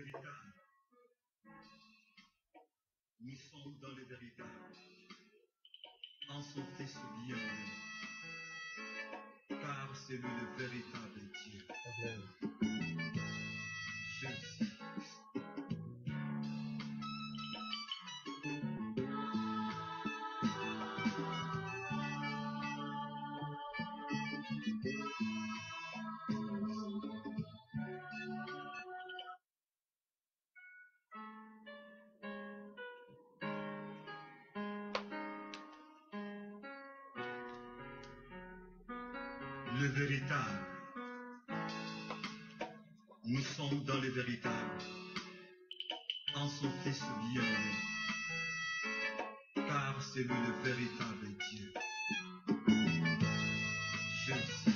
véritable. Nous sommes dans le véritable. En son Fils bien-aimé. Car c'est lui le véritable Dieu. Amen. Je le sais. Le véritable. Nous sommes dans le véritable. En son Fils bien-aimé. Car c'est lui le véritable Dieu. Je le sais.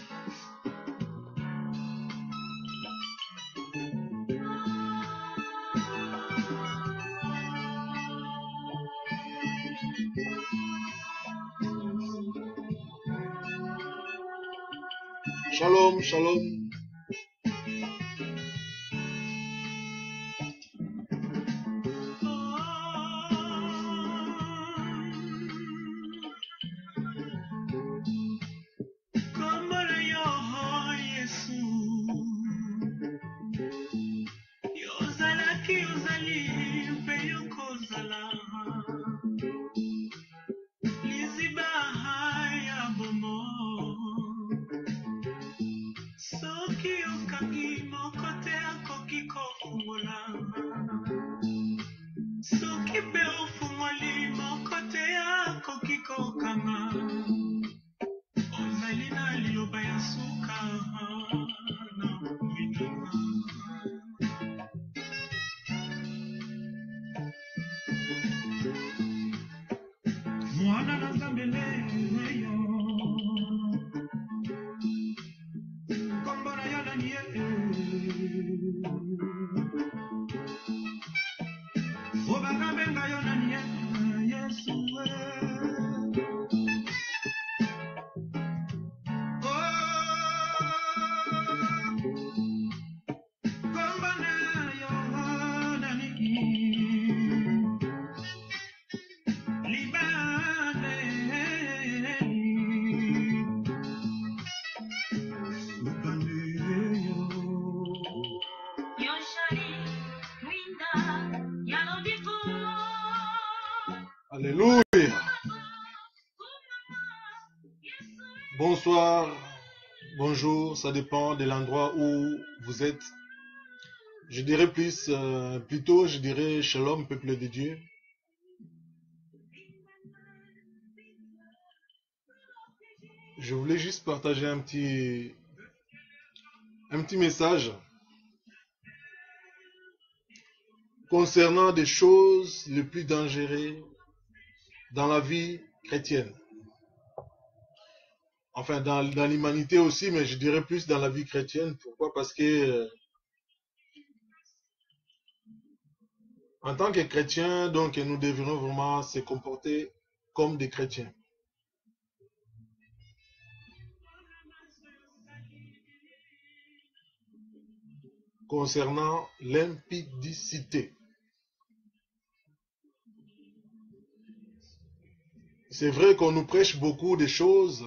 Shalom, shalom. Alléluia. Bonsoir, bonjour, ça dépend de l'endroit où vous êtes. Je dirais plutôt, je dirais shalom, peuple de Dieu. Je voulais juste partager un petit message concernant des choses les plus dangereuses dans la vie chrétienne. Enfin, dans l'humanité aussi, mais je dirais plus dans la vie chrétienne. Pourquoi? Parce que en tant que chrétiens, donc, nous devrions vraiment se comporter comme des chrétiens. Concernant l'impudicité. C'est vrai qu'on nous prêche beaucoup de choses.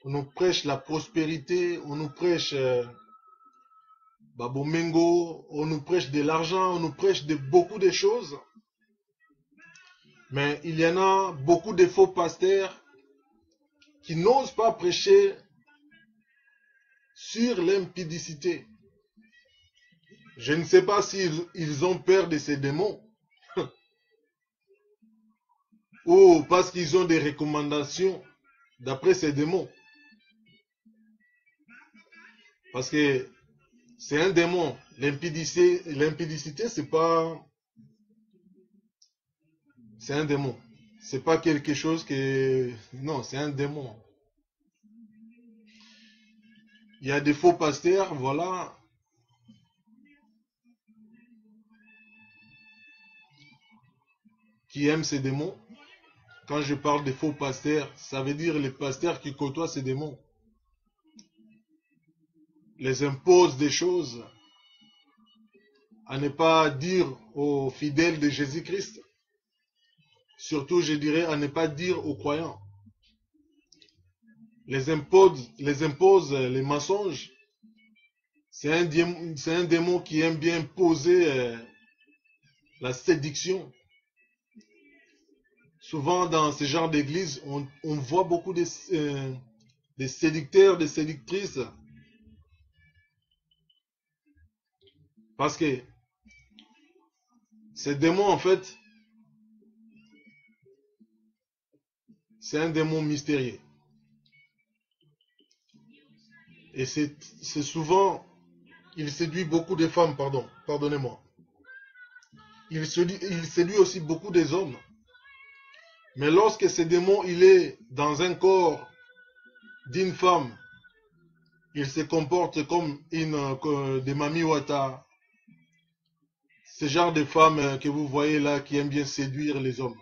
On nous prêche la prospérité, on nous prêche Babomengo, on nous prêche de l'argent, on nous prêche de beaucoup de choses. Mais il y en a beaucoup de faux pasteurs qui n'osent pas prêcher sur l'impudicité. Je ne sais pas s'ils ont peur de ces démons ou parce qu'ils ont des recommandations d'après ces démons. Parce que c'est un démon. L'impudicité, c'est pas... C'est un démon. C'est pas quelque chose que... Non, c'est un démon. Il y a des faux pasteurs, voilà. Qui aiment ces démons. Quand je parle de faux pasteurs, ça veut dire les pasteurs qui côtoient ces démons. Les imposent des choses. à ne pas dire aux fidèles de Jésus-Christ. Surtout, je dirais, à ne pas dire aux croyants. Les impose les mensonges. C'est un démon qui aime bien poser la séduction. Souvent, dans ce genre d'église, on voit beaucoup de séducteurs, de séductrices. Parce que ces démons, en fait, c'est un démon mystérieux. Et c'est souvent, il séduit beaucoup de femmes, pardonnez-moi. Il séduit aussi beaucoup des hommes. Mais lorsque ce démon, il est dans un corps d'une femme, il se comporte comme des Mami Wata. Ce genre de femmes que vous voyez là qui aiment bien séduire les hommes.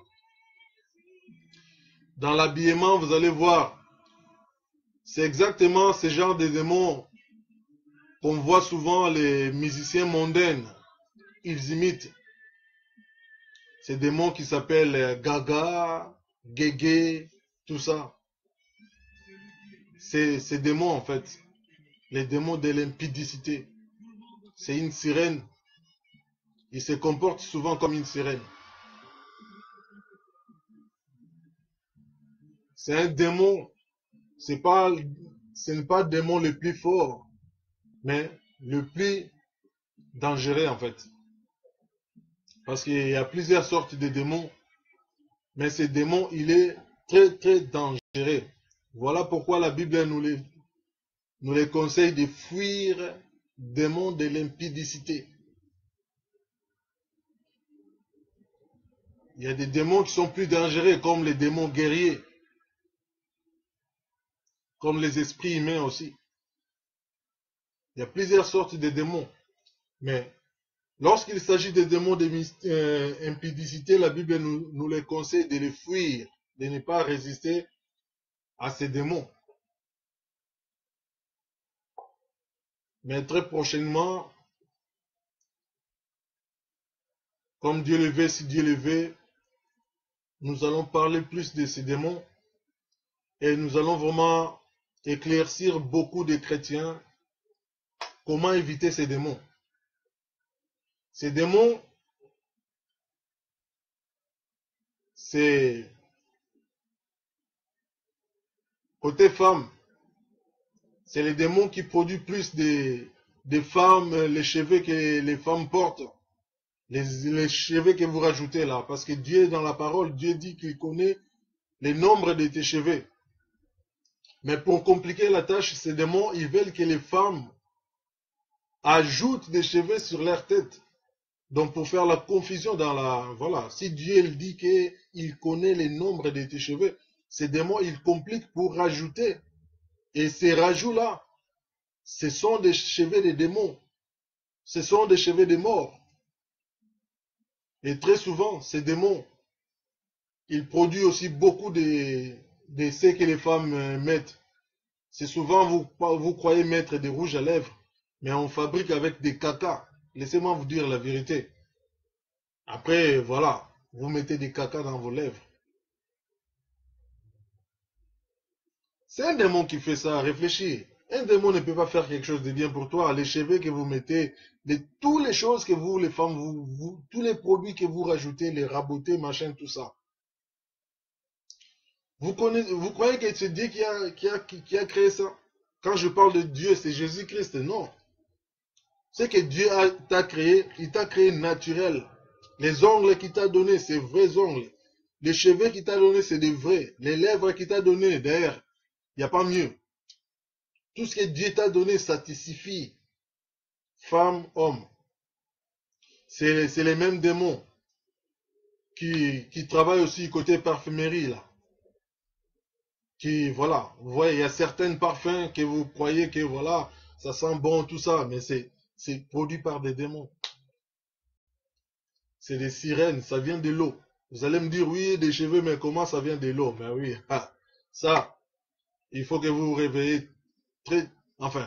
Dans l'habillement, vous allez voir, c'est exactement ce genre de démons qu'on voit souvent les musiciens mondains. Ils imitent ces démons qui s'appellent Gaga, Guégué, tout ça. C'est ces démons en fait, les démons de l'impudicité. C'est une sirène. Il se comporte souvent comme une sirène. C'est un démon. Ce n'est pas le démon le plus fort, mais le plus dangereux en fait. Parce qu'il y a plusieurs sortes de démons, mais ce démon, il est très très dangereux. Voilà pourquoi la Bible nous les conseille de fuir le démon de l'impudicité. Il y a des démons qui sont plus dangereux, comme les démons guerriers, comme les esprits humains aussi. Il y a plusieurs sortes de démons. Mais lorsqu'il s'agit des démons d'impudicité, la Bible nous les conseille de les fuir, de ne pas résister à ces démons. Mais très prochainement, comme Dieu le veut, si Dieu le veut, nous allons parler plus de ces démons et nous allons vraiment éclaircir beaucoup de chrétiens comment éviter ces démons. Ces démons, c'est côté femme, c'est les démons qui produisent plus des femmes, les cheveux que les femmes portent. Les cheveux que vous rajoutez là, parce que Dieu, dans la parole, Dieu dit qu'il connaît le nombre de tes cheveux. Mais pour compliquer la tâche, ces démons, ils veulent que les femmes ajoutent des cheveux sur leur tête. Donc pour faire la confusion dans la... Voilà, si Dieu il dit qu'il connaît le nombre de tes cheveux, ces démons, ils compliquent pour rajouter. Et ces rajouts-là, ce sont des cheveux des démons. Ce sont des cheveux des morts. Et très souvent, ces démons, ils produisent aussi beaucoup de ce que les femmes mettent. C'est souvent, vous croyez mettre des rouges à lèvres, mais on fabrique avec des caca. Laissez-moi vous dire la vérité. Après, voilà, vous mettez des caca dans vos lèvres. C'est un démon qui fait ça, réfléchis. Un démon ne peut pas faire quelque chose de bien pour toi. Les cheveux que vous mettez, toutes les choses que vous, les femmes, tous les produits que vous rajoutez, les rabotez, machin, tout ça. Vous croyez que c'est Dieu qui a créé ça? Quand je parle de Dieu, c'est Jésus-Christ, non. C'est que Dieu t'a créé, il t'a créé naturel. Les ongles qu'il t'a donné, c'est vrais ongles. Les cheveux qu'il t'a donné, c'est des vrais. Les lèvres qu'il t'a donné, d'ailleurs, il n'y a pas mieux. Tout ce que Dieu t'a donné, ça te suffit. Femme, homme. C'est les mêmes démons qui travaillent aussi côté parfumerie, là. Voilà, vous voyez, il y a certains parfums que vous croyez que, voilà, ça sent bon, tout ça, mais c'est produit par des démons. C'est des sirènes, ça vient de l'eau. Vous allez me dire, oui, des cheveux, mais comment ça vient de l'eau? Ben oui, ça, il faut que vous vous réveillez il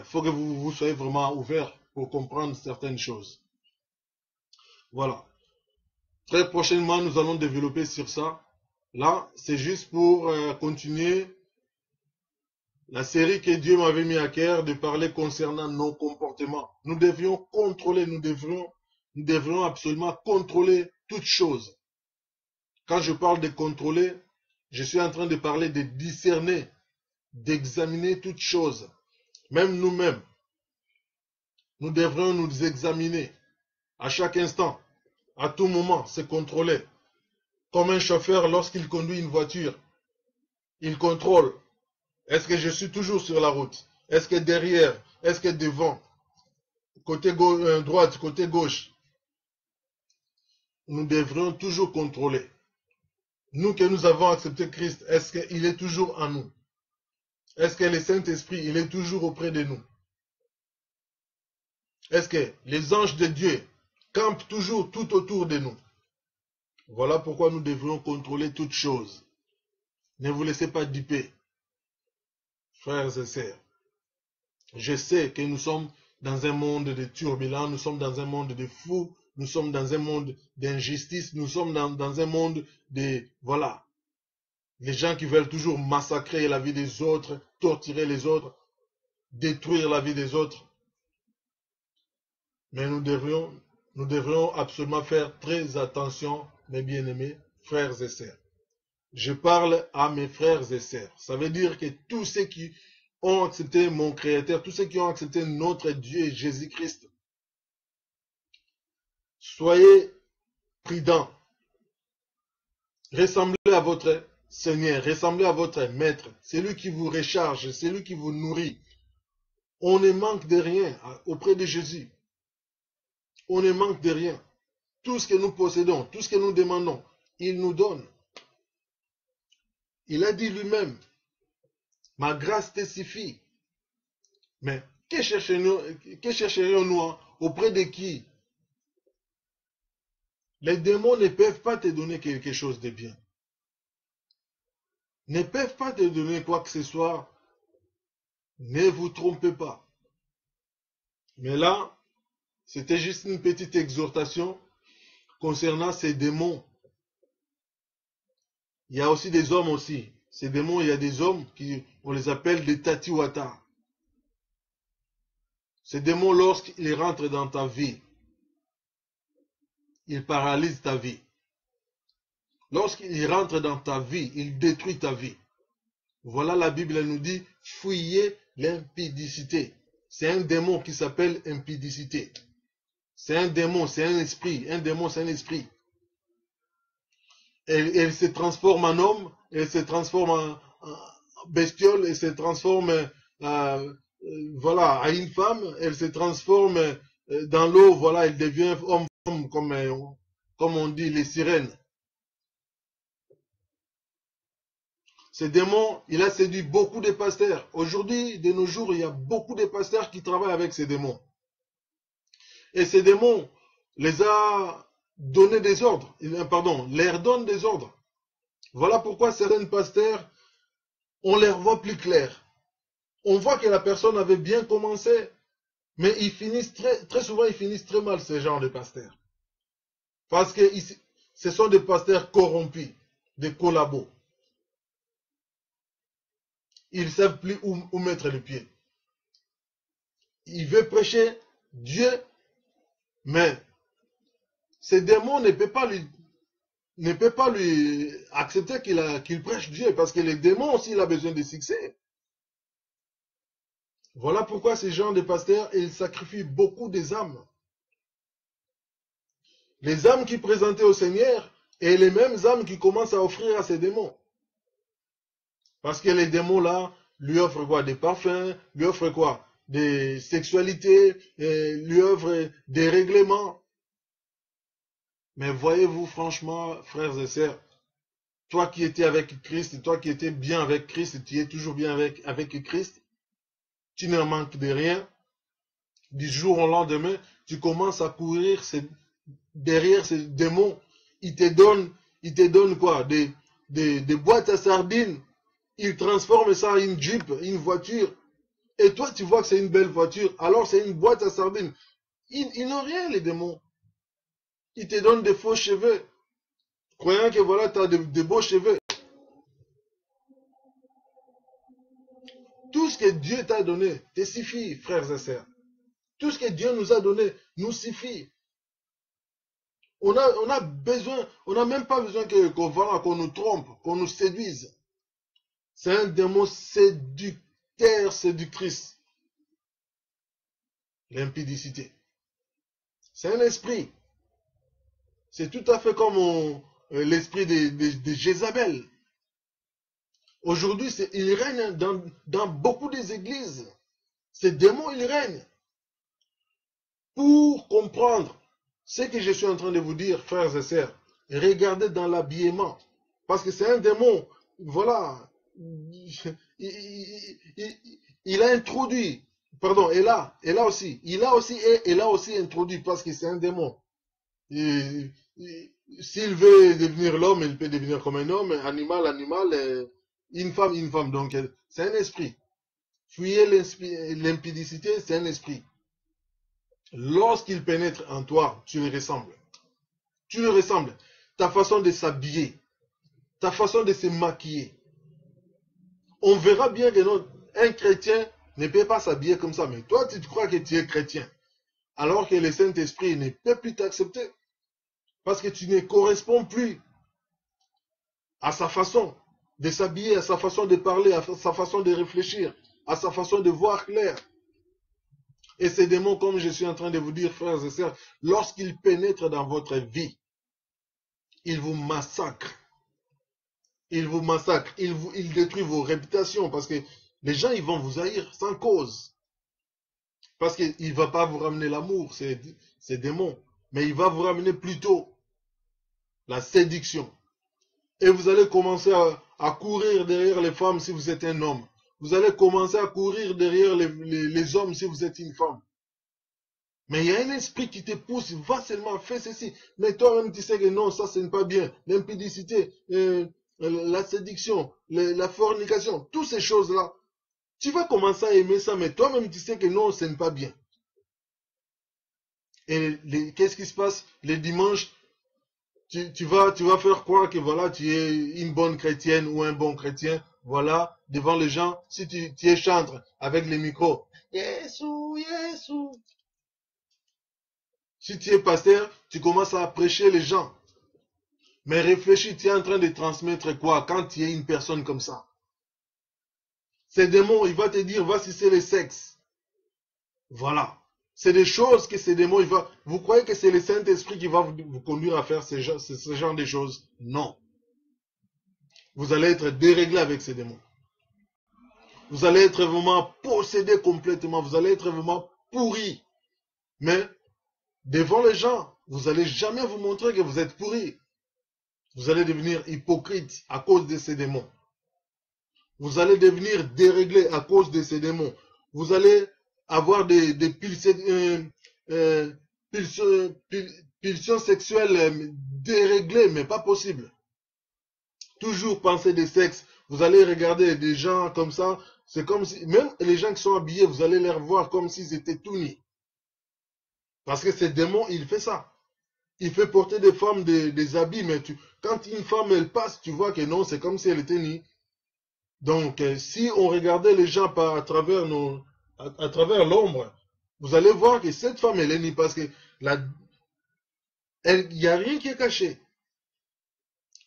faut que vous soyez vraiment ouvert pour comprendre certaines choses. Voilà. Très prochainement, nous allons développer sur ça. Là, c'est juste pour continuer la série que Dieu m'avait mis à cœur de parler concernant nos comportements. Nous devrions contrôler, nous devrions absolument contrôler toutes choses. Quand je parle de contrôler, je suis en train de parler de discerner, d'examiner toutes choses. Même nous-mêmes, nous devrions nous examiner à chaque instant, à tout moment, se contrôler. Comme un chauffeur, lorsqu'il conduit une voiture, il contrôle. Est-ce que je suis toujours sur la route? Est-ce que derrière? Est-ce que devant? Côté droite, côté gauche? Nous devrions toujours contrôler. Nous que nous avons accepté Christ, est-ce qu'il est toujours en nous? Est-ce que le Saint-Esprit, il est toujours auprès de nous? Est-ce que les anges de Dieu campent toujours tout autour de nous? Voilà pourquoi nous devrions contrôler toutes choses. Ne vous laissez pas duper, frères et sœurs. Je sais que nous sommes dans un monde de turbulents, nous sommes dans un monde de fous, nous sommes dans un monde d'injustice, nous sommes dans un monde de... Voilà. Les gens qui veulent toujours massacrer la vie des autres, torturer les autres, détruire la vie des autres. Mais nous devrions absolument faire très attention, mes bien-aimés, frères et sœurs. Je parle à mes frères et sœurs. Ça veut dire que tous ceux qui ont accepté mon Créateur, tous ceux qui ont accepté notre Dieu, Jésus-Christ, soyez prudents. Ressemblez à votre Seigneur, ressemblez à votre Maître. C'est lui qui vous recharge, c'est lui qui vous nourrit. On ne manque de rien auprès de Jésus. On ne manque de rien. Tout ce que nous possédons, tout ce que nous demandons, il nous donne. Il a dit lui-même, ma grâce te suffit. Mais que chercherions-nous auprès de qui? Les démons ne peuvent pas te donner quelque chose de bien. Ne peuvent pas te donner quoi que ce soit. Ne vous trompez pas. Mais là, c'était juste une petite exhortation concernant ces démons. Il y a aussi des hommes aussi. Ces démons, il y a des hommes on les appelle des tatiwata. Ces démons, lorsqu'ils rentrent dans ta vie, ils paralysent ta vie. Lorsqu'ils rentrent dans ta vie, ils détruisent ta vie. Voilà, la Bible nous dit, fuyez l'impudicité. C'est un démon qui s'appelle impudicité. C'est un démon, c'est un esprit. Un démon, c'est un esprit. Elle se transforme en homme, elle se transforme en bestiole, elle se transforme voilà, à une femme, elle se transforme dans l'eau, voilà, elle devient homme, comme on dit, les sirènes. Ce démon, il a séduit beaucoup de pasteurs. Aujourd'hui, de nos jours, il y a beaucoup de pasteurs qui travaillent avec ces démons. Et ces démons les a donné des ordres, leur donne des ordres. Voilà pourquoi certains pasteurs, on les voit plus clairs. On voit que la personne avait bien commencé, mais ils finissent très souvent, ils finissent très mal, ces genres de pasteurs. Parce que ce sont des pasteurs corrompus, des collabos. Ils ne savent plus où mettre le pied. Il veut prêcher Dieu, mais ces démons ne peuvent pas lui accepter qu'il prêche Dieu, parce que les démons aussi, il a besoin de succès. Voilà pourquoi ces gens de pasteurs, ils sacrifient beaucoup des âmes. Les âmes qui présentaient au Seigneur et les mêmes âmes qui commencent à offrir à ces démons. Parce que les démons là, lui offrent quoi? Des parfums, lui offrent quoi? Des sexualités, lui offrent des règlements. Mais voyez-vous franchement, frères et sœurs, toi qui étais avec Christ, toi qui étais bien avec Christ, tu es toujours bien avec Christ, tu ne manques de rien. Du jour au lendemain, tu commences à courir derrière ces démons. Ils te donnent quoi? Des boîtes à sardines. Ils transforment ça en une Jeep, une voiture. Et toi, tu vois que c'est une belle voiture. Alors, c'est une boîte à sardines. Ils n'ont rien, les démons. Il te donne des faux cheveux, croyant que voilà, tu as de beaux cheveux. Tout ce que Dieu t'a donné te suffit, frères et sœurs. Tout ce que Dieu nous a donné nous suffit. On a besoin, on n'a même pas besoin qu'on nous trompe, qu'on nous séduise. C'est un démon séducteur, séductrice. L'impudicité. C'est un esprit. C'est tout à fait comme l'esprit de Jézabel. Aujourd'hui, il règne dans beaucoup des églises. Ces démons, ils règnent. Pour comprendre ce que je suis en train de vous dire, frères et sœurs, regardez dans l'habillement. Parce que c'est un démon, voilà, il a introduit, pardon, et là aussi, il a aussi introduit, parce que c'est un démon. S'il veut devenir l'homme, il peut devenir comme un homme, animal, une femme. Donc, c'est un esprit. Fuyez l'impudicité, c'est un esprit. Lorsqu'il pénètre en toi, tu le ressembles. Tu le ressembles. Ta façon de s'habiller, ta façon de se maquiller. On verra bien que non, un chrétien ne peut pas s'habiller comme ça. Mais toi, tu te crois que tu es chrétien. Alors que le Saint-Esprit ne peut plus t'accepter. Parce que tu ne corresponds plus à sa façon de s'habiller, à sa façon de parler, à sa façon de réfléchir, à sa façon de voir clair. Et ces démons, comme je suis en train de vous dire, frères et sœurs, lorsqu'ils pénètrent dans votre vie, ils vous massacrent. Ils vous massacrent. Ils détruisent vos réputations. Parce que les gens, ils vont vous haïr sans cause. Parce qu'il ne va pas vous ramener l'amour, ces démons. Mais il va vous ramener plutôt la séduction. Et vous allez commencer à courir derrière les femmes si vous êtes un homme. Vous allez commencer à courir derrière les hommes si vous êtes une femme. Mais il y a un esprit qui te pousse, va seulement, fais ceci. Mais toi-même, tu sais que non, ça, ce n'est pas bien. L'impudicité, la séduction, la fornication, toutes ces choses-là. Tu vas commencer à aimer ça, mais toi-même, tu sais que non, ce n'est pas bien. Et qu'est-ce qui se passe? Les dimanches, tu vas faire croire que voilà, tu es une bonne chrétienne ou un bon chrétien. Voilà, devant les gens, si tu es chantre avec les micros. Yesou, Yesou. Si tu es pasteur, tu commences à prêcher les gens. Mais réfléchis, tu es en train de transmettre quoi quand tu es une personne comme ça? Ces démons, il va te dire, va sucer le sexe. Voilà. C'est des choses que ces démons, vous croyez que c'est le Saint-Esprit qui va vous conduire à faire ce genre de choses? Non. Vous allez être déréglé avec ces démons. Vous allez être vraiment possédé complètement. Vous allez être vraiment pourri. Mais devant les gens, vous n'allez jamais vous montrer que vous êtes pourri. Vous allez devenir hypocrite à cause de ces démons. Vous allez devenir déréglé à cause de ces démons. Vous allez avoir des pulsions sexuelles déréglées, mais pas possible. Toujours penser des sexes. Vous allez regarder des gens comme ça. C'est comme si, même les gens qui sont habillés, vous allez les voir comme s'ils étaient tout nus. Parce que ces démons, il fait ça. Il fait porter des femmes des habits, mais quand une femme, elle passe, tu vois que non, c'est comme si elle était nue. Donc, si on regardait les gens à travers l'ombre, vous allez voir que cette femme, elle est nue parce que il n'y a rien qui est caché.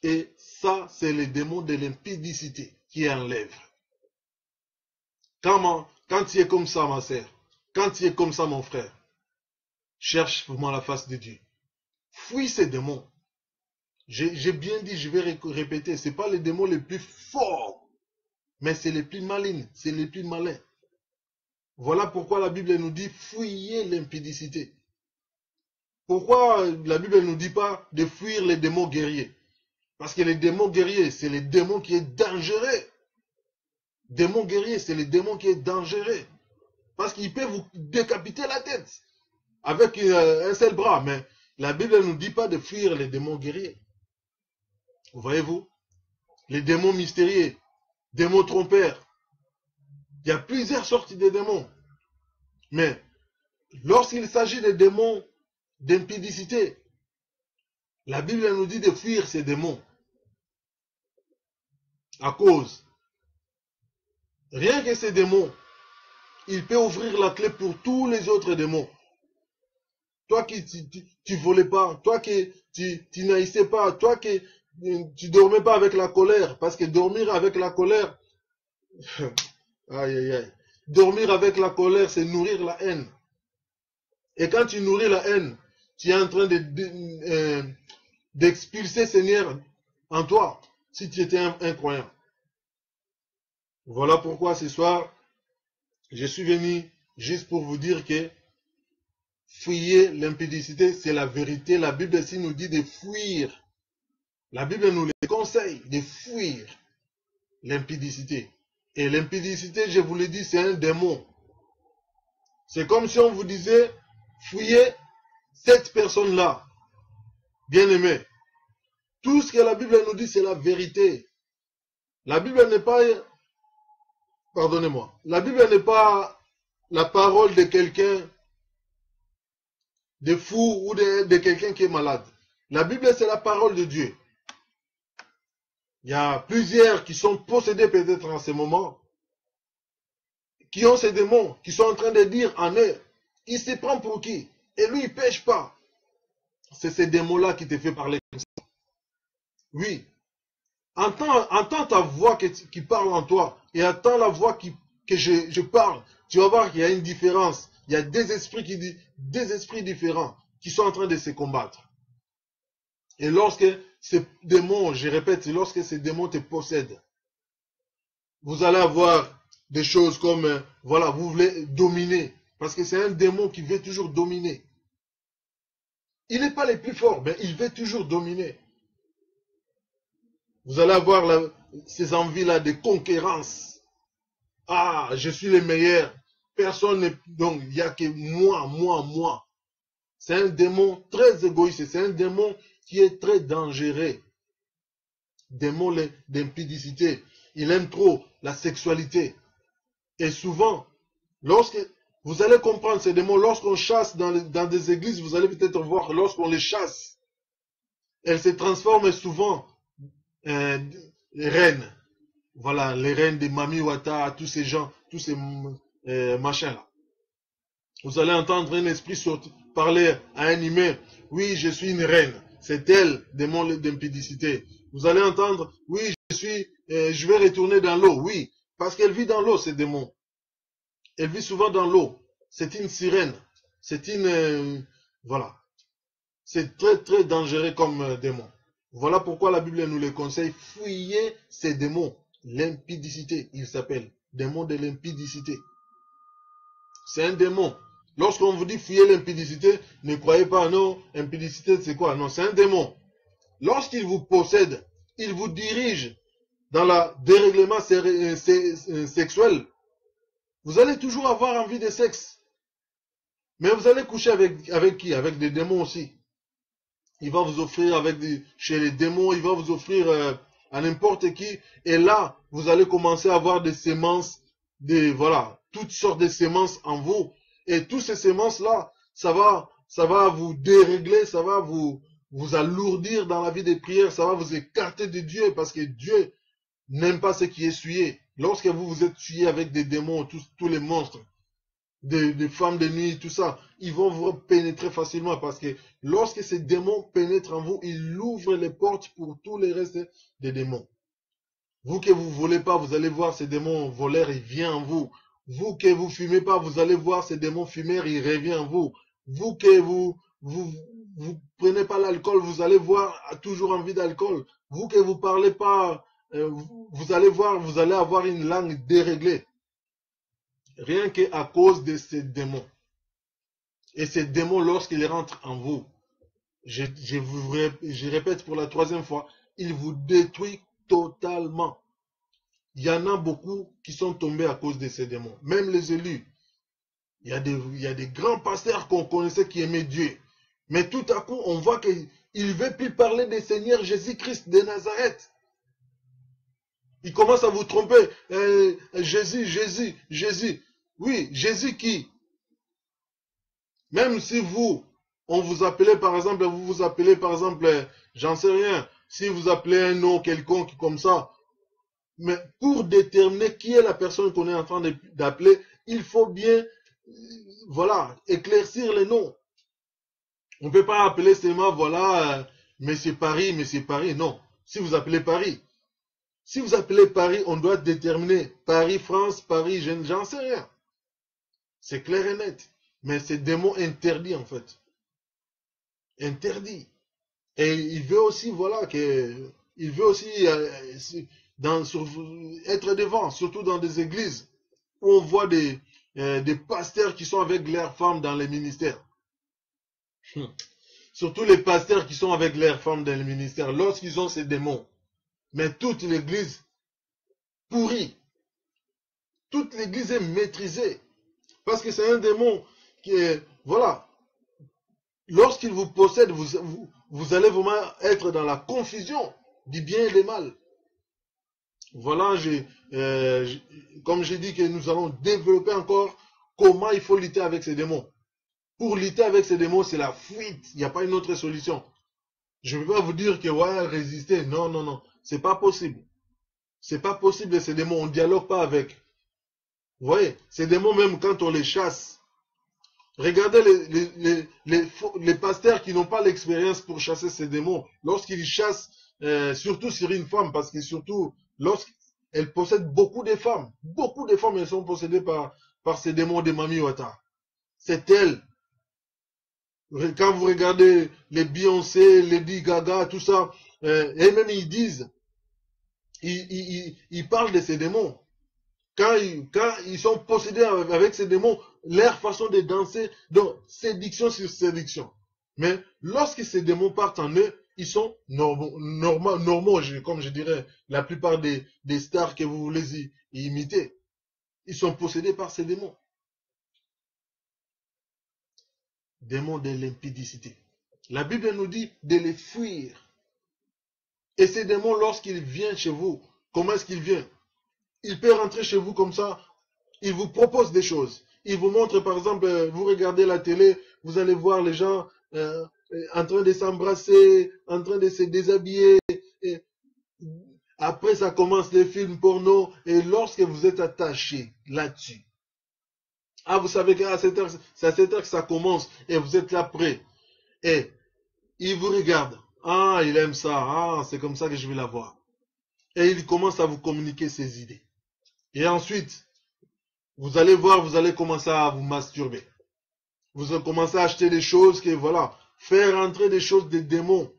Et ça, c'est le démon de l'impudicité qui enlève. Quand tu es comme ça, ma sœur, quand tu es comme ça, mon frère, cherche vraiment la face de Dieu. Fuis ces démons. J'ai bien dit, je vais répéter, ce n'est pas les démons les plus forts, mais c'est les plus malins, c'est les plus malins. Voilà pourquoi la Bible nous dit fuyez l'impudicité. Pourquoi la Bible ne nous dit pas de fuir les démons guerriers? Parce que les démons guerriers, c'est les démons qui est dangereux. Démon guerrier, c'est le démon qui est dangereux. Parce qu'il peut vous décapiter la tête avec un seul bras. Mais la Bible ne nous dit pas de fuir les démons guerriers. Voyez-vous? Les démons mystérieux, démons trompeurs. Il y a plusieurs sortes de démons. Mais lorsqu'il s'agit des démons d'impudicité, La Bible nous dit de fuir ces démons. À cause. Rien que ces démons, il peut ouvrir la clé pour tous les autres démons. Toi qui tu volais pas, toi qui tu n'haïssais pas, toi qui tu dormais pas avec la colère, parce que dormir avec la colère, aïe aïe aïe, dormir avec la colère, c'est nourrir la haine. Et quand tu nourris la haine, tu es en train d'expulser Seigneur en toi, si tu étais un croyant. Voilà pourquoi ce soir, je suis venu juste pour vous dire que fuyez l'impudicité, c'est la vérité. La Bible ici nous dit de fuir. La Bible nous le conseille de fuir l'impudicité. Et l'impudicité, je vous l'ai dit, c'est un démon. C'est comme si on vous disait, fuyez cette personne-là. Bien-aimé. Tout ce que la Bible nous dit, c'est la vérité. La Bible n'est pas, pardonnez-moi, la Bible n'est pas la parole de quelqu'un de fou ou de quelqu'un qui est malade. La Bible, c'est la parole de Dieu. Il y a plusieurs qui sont possédés peut-être en ce moment, qui ont ces démons, qui sont en train de dire en eux, il se prend pour qui? Et lui, il ne pêche pas. C'est ces démons-là qui te fait parler comme ça. Oui. Entends ta voix qui parle en toi et entends la voix que je parle. Tu vas voir qu'il y a une différence. Il y a des esprits différents qui sont en train de se combattre. Et lorsque ces démons, je répète, lorsque ces démons te possèdent, vous allez avoir des choses comme, voilà, vous voulez dominer. Parce que c'est un démon qui veut toujours dominer. Il n'est pas le plus fort, mais il veut toujours dominer. Vous allez avoir ces envies-là de conquérance. Ah, je suis le meilleur. Personne n'est... Donc, il n'y a que moi. C'est un démon très égoïste. C'est un démon qui est très dangereux. Démon d'impudicité. Il aime trop la sexualité. Et souvent, lorsque vous allez comprendre ces démons, lorsqu'on chasse dans des églises, vous allez peut-être voir, lorsqu'on les chasse, elles se transforment souvent en reines. Voilà, les reines de Mami Wata, tous ces gens, tous ces machins-là. Vous allez entendre un esprit parler à un humain. Oui, je suis une reine. C'est elle, démon d'impudicité. Vous allez entendre, oui, je vais retourner dans l'eau. Oui, parce qu'elle vit dans l'eau, ces démons. Elle vit souvent dans l'eau. C'est une sirène. C'est une... voilà. C'est très, très dangereux comme démon. Voilà pourquoi la Bible nous le conseille. Fuyez ces démons. L'impudicité, il s'appelle. Démon de l'impudicité. C'est un démon. Lorsqu'on vous dit fuyez l'impudicité, ne croyez pas, non, impudicité c'est quoi? Non, c'est un démon. Lorsqu'il vous possède, il vous dirige dans le dérèglement sexuel. Vous allez toujours avoir envie de sexe. Mais vous allez coucher avec qui? Avec des démons aussi. Il va vous offrir chez les démons, il va vous offrir à n'importe qui. Et là, vous allez commencer à avoir des semences, voilà, toutes sortes de semences en vous. Et toutes ces semences-là, ça va vous dérégler, ça va vous alourdir dans la vie des prières, ça va vous écarter de Dieu parce que Dieu n'aime pas ce qui est souillé. Lorsque vous êtes souillé avec des démons, tous les monstres, des femmes de nuit, tout ça, ils vont vous pénétrer facilement parce que lorsque ces démons pénètrent en vous, ils ouvrent les portes pour tous les restes des démons. Vous que vous volez pas, vous allez voir ces démons voleurs, ils viennent en vous. Vous que vous fumez pas, vous allez voir ces démons fumeurs, ils reviennent en vous. Vous que vous prenez pas l'alcool, vous allez voir toujours envie d'alcool. Vous que vous parlez pas, vous allez voir, vous allez avoir une langue déréglée. Rien qu'à cause de ces démons. Et ces démons, lorsqu'ils rentrent en vous, je répète pour la 3e fois, ils vous détruisent totalement. Il y en a beaucoup qui sont tombés à cause de ces démons. Même les élus. Il y a des grands pasteurs qu'on connaissait qui aimaient Dieu. Mais tout à coup, on voit qu'il ne veut plus parler du Seigneur Jésus-Christ de Nazareth. Il commence à vous tromper. Jésus. Oui, Jésus qui? Même si vous, On vous appelait par exemple, vous vous appelez par exemple, j'en sais rien, si vous appelez un nom quelconque comme ça, mais pour déterminer qui est la personne qu'on est en train d'appeler, il faut bien, voilà, éclaircir les noms. On ne peut pas appeler seulement, voilà, Monsieur Paris, non. Si vous appelez Paris, on doit déterminer Paris, France, Paris, j'en sais rien. C'est clair et net. Mais c'est des mots interdits en fait. Interdits. Et il veut aussi, voilà, il veut aussi être devant, surtout dans des églises où on voit des pasteurs qui sont avec leurs femmes dans les ministères. Surtout les pasteurs qui sont avec leurs femmes dans les ministères, lorsqu'ils ont ces démons. Mais toute l'église pourrie. Toute l'église est maîtrisée. Parce que c'est un démon qui est, voilà, lorsqu'il vous possède, vous allez vraiment être dans la confusion du bien et du mal. Voilà, comme j'ai dit que nous allons développer encore comment il faut lutter avec ces démons. Pour lutter avec ces démons, c'est la fuite. Il n'y a pas une autre solution. Je ne vais pas vous dire que ouais, résister. Non, non, non. C'est pas possible. C'est pas possible, ces démons. On ne dialogue pas avec. Vous voyez, ces démons, même quand on les chasse, regardez les pasteurs qui n'ont pas l'expérience pour chasser ces démons. Lorsqu'ils chassent, surtout sur une femme, parce que surtout, lorsqu'elle possède beaucoup de femmes, elles sont possédées par ces démons de Mami Wata. C'est elle. Quand vous regardez les Beyoncé, Lady Gaga, tout ça, et même ils disent, ils parlent de ces démons. Quand ils sont possédés avec ces démons, leur façon de danser, donc séduction sur séduction. Mais lorsque ces démons partent en eux, ils sont normaux, comme je dirais, la plupart des stars que vous voulez imiter. Ils sont possédés par ces démons. Démons de l'impudicité. La Bible nous dit de les fuir. Et ces démons, lorsqu'ils viennent chez vous, comment est-ce qu'ils viennent? Il peut rentrer chez vous comme ça, il vous propose des choses. Il vous montre, par exemple, vous regardez la télé, vous allez voir les gens en train de s'embrasser, en train de se déshabiller. Et après, ça commence les films porno. Et lorsque vous êtes attaché là-dessus, ah, vous savez qu'à cette heure, c'est à cette heure que ça commence. Et vous êtes là prêt. Et il vous regarde. Ah, il aime ça. Ah, c'est comme ça que je vais la voir. Et il commence à vous communiquer ses idées. Et ensuite, vous allez voir, vous allez commencer à vous masturber. Vous allez commencer à acheter des choses que, voilà, faire entrer des choses des démons.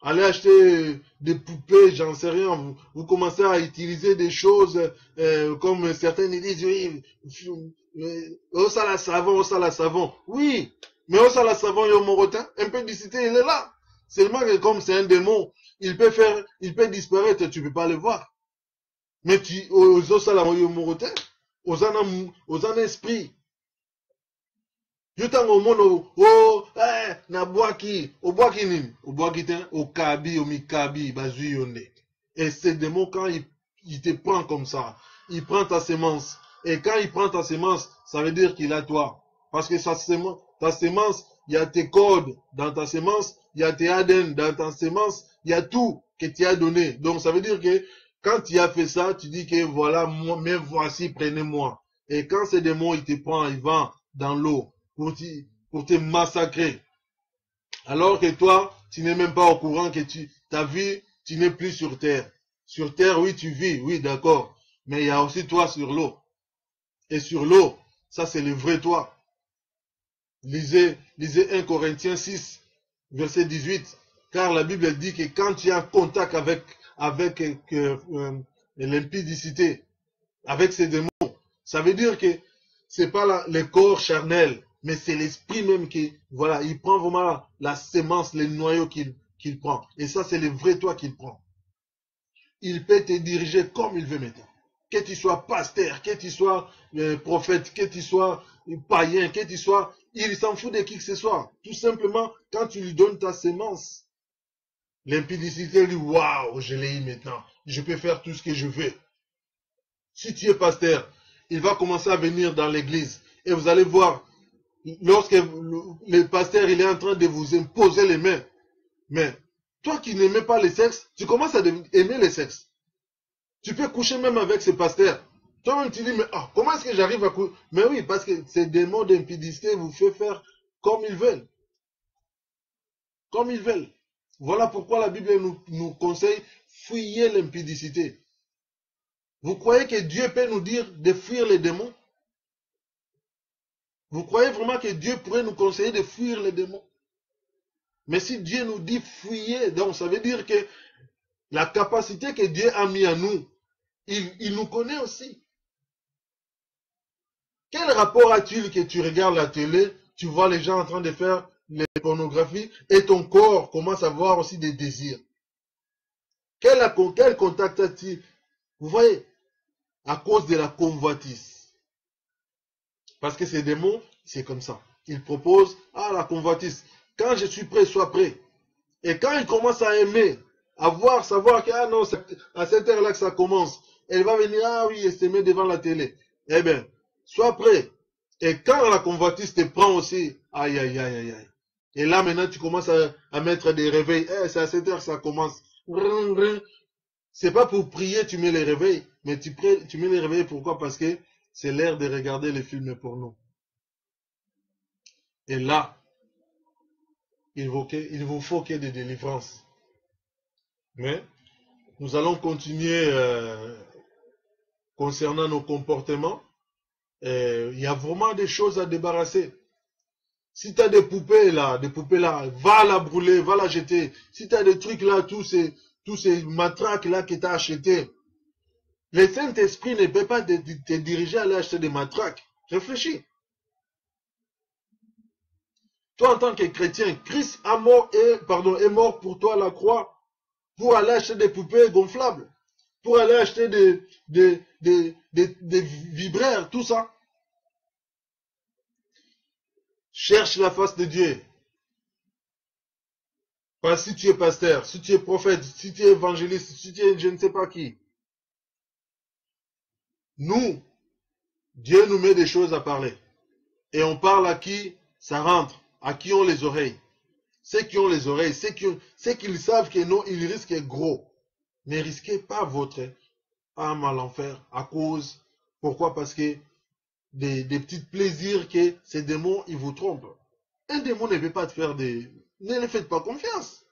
Allez acheter des poupées, j'en sais rien. Vous commencez à utiliser des choses comme certains disent, oui, au sala savon. Oui, mais au sala savon, il y a morotin. Un peu d'icité, il est là. Seulement que comme c'est un démon, il peut disparaître, tu ne peux pas le voir. Mais aux salama morotin, aux un esprit. Yutango mono, na boaki, o boaki nini, o boaki ten, o kabi, o mikabi, bazui yonde. Et ces démons, quand il te prend comme ça, il prend ta sémence. Et quand il prend ta sémence, ça veut dire qu'il a toi. Parce que ta sémence, il y a tes codes dans ta sémence, il y a tes ADN dans ta sémence, il y a tout que tu as donné. Donc ça veut dire que quand tu as fait ça, tu dis que voilà, mais voici, prenez-moi. Et quand ces démons, il te prend, il va dans l'eau pour te massacrer. Alors que toi, tu n'es même pas au courant que ta vie, tu n'es plus sur terre. Sur terre, oui, tu vis, oui, d'accord. Mais il y a aussi toi sur l'eau. Et sur l'eau, ça c'est le vrai toi. Lisez 1 Corinthiens 6, verset 18. Car la Bible dit que quand tu as contact avec l'impudicité, avec ces démons, ça veut dire que c'est pas le corps charnel, mais c'est l'esprit même qui, voilà, il prend vraiment la sémence, les noyaux qu'il prend. Et ça, c'est le vrai toi qu'il prend. Il peut te diriger comme il veut maintenant. Que tu sois pasteur, que tu sois prophète, que tu sois païen, que tu sois... Il s'en fout de qui que ce soit. Tout simplement, quand tu lui donnes ta sémence, l'impudicité lui dit, waouh, je l'ai eu maintenant. Je peux faire tout ce que je veux. Si tu es pasteur, il va commencer à venir dans l'église. Et vous allez voir, lorsque le pasteur il est en train de vous imposer les mains. Mais toi qui n'aimais pas le sexe, tu commences à aimer le sexe. Tu peux coucher même avec ce pasteur. Toi-même tu dis, mais comment est-ce que j'arrive à coucher? Mais oui, parce que ces démons d'impudicité vous font faire comme ils veulent. Comme ils veulent. Voilà pourquoi la Bible nous conseille, fuyez l'impudicité. Vous croyez que Dieu peut nous dire de fuir les démons? Vous croyez vraiment que Dieu pourrait nous conseiller de fuir les démons? Mais si Dieu nous dit fuyez, donc ça veut dire que la capacité que Dieu a mis à nous, il nous connaît aussi. Quel rapport a-t-il que tu regardes la télé, tu vois les gens en train de faire les pornographies et ton corps commence à avoir aussi des désirs? Quel contact a-t-il? Vous voyez, à cause de la convoitise. Parce que ces démons, c'est comme ça. Ils proposent, la convoitise. Quand je suis prêt, sois prêt. Et quand il commence à aimer, savoir que, non, à cette heure-là que ça commence, elle va venir, oui, elle se met devant la télé. Eh bien, sois prêt. Et quand la convoitise te prend aussi, aïe, aïe, aïe, aïe, aïe. Et là, maintenant, tu commences à mettre des réveils. C'est à cette heure que ça commence. C'est pas pour prier, tu mets les réveils. Mais tu mets les réveils, pourquoi? Parce que c'est l'heure de regarder les films porno. Et là, il vous faut qu'il y ait des délivrances. Mais nous allons continuer concernant nos comportements. Il y a vraiment des choses à débarrasser. Si tu as des poupées là, va la brûler, va la jeter. Si tu as des trucs là, tous ces matraques là que tu as achetés, le Saint-Esprit ne peut pas te diriger à aller acheter des matraques. Réfléchis. Toi, en tant que chrétien, Christ est mort pour toi à la croix pour aller acheter des poupées gonflables, pour aller acheter des vibraires, tout ça. Cherche la face de Dieu. Pas si tu es pasteur, si tu es prophète, si tu es évangéliste, si tu es je ne sais pas qui. Nous, Dieu nous met des choses à parler. Et on parle à qui ça rentre, à qui ont les oreilles. Ceux qui ont les oreilles, ceux qui savent que non, ils risquent gros. Ne risquez pas votre âme à l'enfer à cause. Pourquoi? Parce que des petits plaisirs que ces démons, ils vous trompent. Un démon ne veut pas te faire des... Ne le faites pas confiance.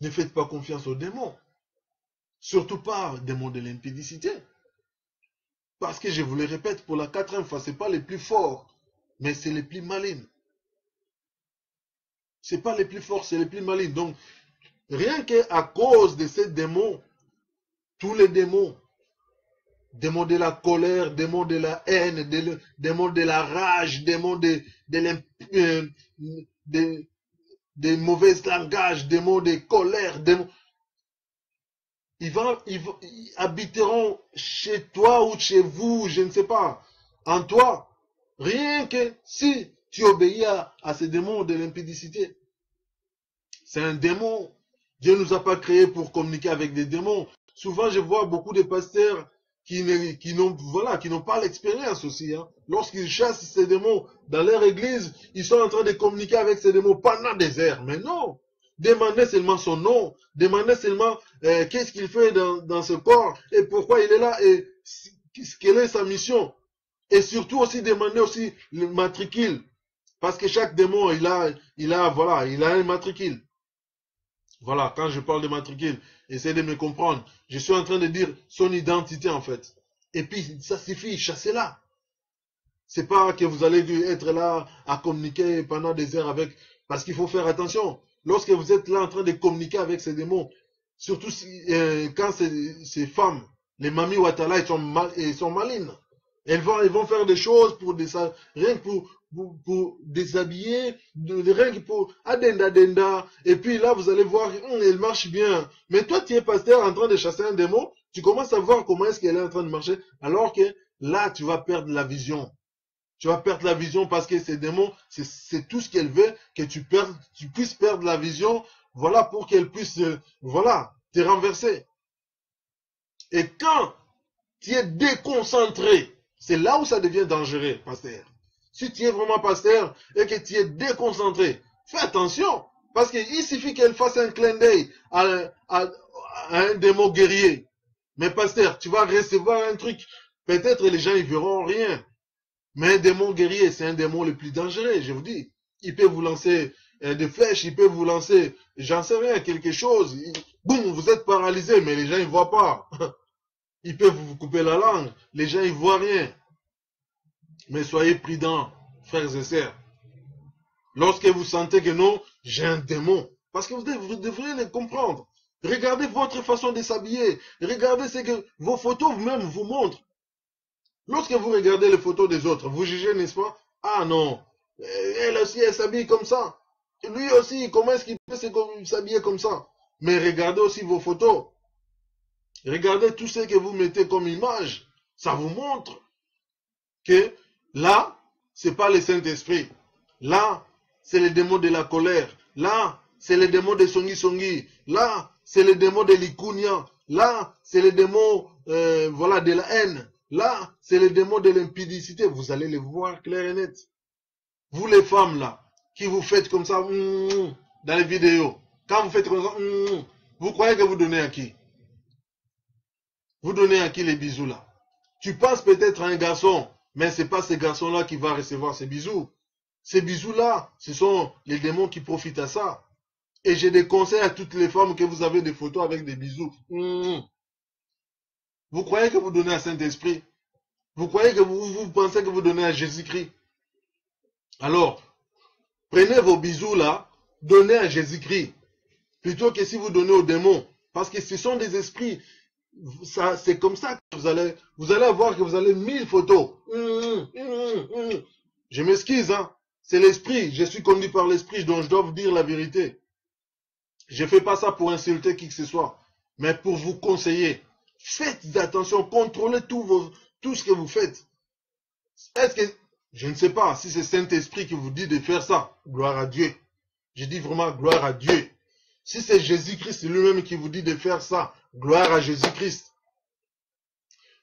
Ne faites pas confiance aux démons. Surtout pas démons de l'impudicité. Parce que je vous le répète pour la 4e fois, ce n'est pas les plus forts, mais c'est les plus malines. Ce n'est pas les plus forts, c'est les plus malines. Donc, rien qu'à cause de ces démons, tous les démons de la colère, démons de la haine, démons de la rage, démons des mauvais langages, démons de colère, démons... Ils habiteront chez toi ou chez vous, je ne sais pas, en toi. Rien que si tu obéis à ces démons de l'impudicité. C'est un démon. Dieu ne nous a pas créés pour communiquer avec des démons. Souvent, je vois beaucoup de pasteurs qui n'ont pas l'expérience aussi. Hein. Lorsqu'ils chassent ces démons dans leur église, ils sont en train de communiquer avec ces démons pendant des heures. Mais non. Demandez seulement son nom. Demandez seulement qu'est-ce qu'il fait dans ce corps et pourquoi il est là et quelle est sa mission. Et surtout aussi demander aussi le matricule. Parce que chaque démon, il a un matricule. Voilà, quand je parle de matricule, essayez de me comprendre. Je suis en train de dire son identité en fait. Et puis, ça suffit, chassez-la. C'est pas que vous allez être là à communiquer pendant des heures avec... Parce qu'il faut faire attention. Lorsque vous êtes là en train de communiquer avec ces démons, surtout quand ces femmes, les mamies Ouattara, elles sont malines. Elles vont faire des choses rien que pour déshabiller, rien que pour adenda. Et puis là, vous allez voir, elle marche bien. Mais toi, tu es pasteur en train de chasser un démon, tu commences à voir comment est-ce qu'elle est en train de marcher, alors que là, tu vas perdre la vision. Tu vas perdre la vision parce que ces démons, c'est tout ce qu'elle veut, que tu puisses perdre la vision, voilà, pour qu'elle puisse, te renverser. Et quand tu es déconcentré, c'est là où ça devient dangereux, pasteur. Si tu es vraiment pasteur et que tu es déconcentré, fais attention. Parce qu'il suffit qu'elle fasse un clin d'œil à un démon guerrier. Mais pasteur, tu vas recevoir un truc. Peut-être les gens ne verront rien. Mais un démon guerrier, c'est un démon le plus dangereux, je vous dis. Il peut vous lancer des flèches, il peut vous lancer, j'en sais rien, quelque chose. Boum, vous êtes paralysé, mais les gens ne voient pas. Il peut vous couper la langue, les gens ne voient rien. Mais soyez prudents, frères et sœurs. Lorsque vous sentez que non, j'ai un démon. Parce que vous devriez le comprendre. Regardez votre façon de s'habiller. Regardez ce que vos photos vous-même vous montrent. Lorsque vous regardez les photos des autres, vous jugez, n'est-ce pas? Ah non, elle aussi, elle s'habille comme ça. Lui aussi, comment est-ce qu'il peut s'habiller comme ça? Mais regardez aussi vos photos. Regardez tout ce que vous mettez comme image. Ça vous montre que là, c'est pas le Saint-Esprit. Là, c'est le démon de la colère. Là, c'est le démon de Songi Songi. Là, c'est le démon de l'Ikunia. Là, c'est le démon voilà, de la haine. Là, c'est le démon de l'impudicité. Vous allez les voir clair et net. Vous les femmes là, qui vous faites comme ça dans les vidéos. Quand vous faites comme ça, vous croyez que vous donnez à qui? Vous donnez à qui les bisous là? Tu penses peut-être à un garçon, mais ce n'est pas ce garçon-là qui va recevoir ces bisous. Ces bisous-là, ce sont les démons qui profitent à ça. Et j'ai des conseils à toutes les femmes que vous avez des photos avec des bisous. Vous croyez que vous donnez à Saint-Esprit? Vous croyez que vous pensez que vous donnez à Jésus-Christ? Alors, prenez vos bisous là, donnez à Jésus-Christ. Plutôt que si vous donnez aux démons. Parce que ce sont des esprits. C'est comme ça que vous allez voir que vous allez 1000 photos. Je m'excuse, hein. C'est l'esprit. Je suis conduit par l'esprit, donc je dois vous dire la vérité. Je ne fais pas ça pour insulter qui que ce soit, mais pour vous conseiller. Faites attention, contrôlez tout ce que vous faites. Est-ce que, je ne sais pas si c'est Saint-Esprit qui vous dit de faire ça. Gloire à Dieu. Je dis vraiment gloire à Dieu. Si c'est Jésus-Christ lui-même qui vous dit de faire ça, gloire à Jésus-Christ.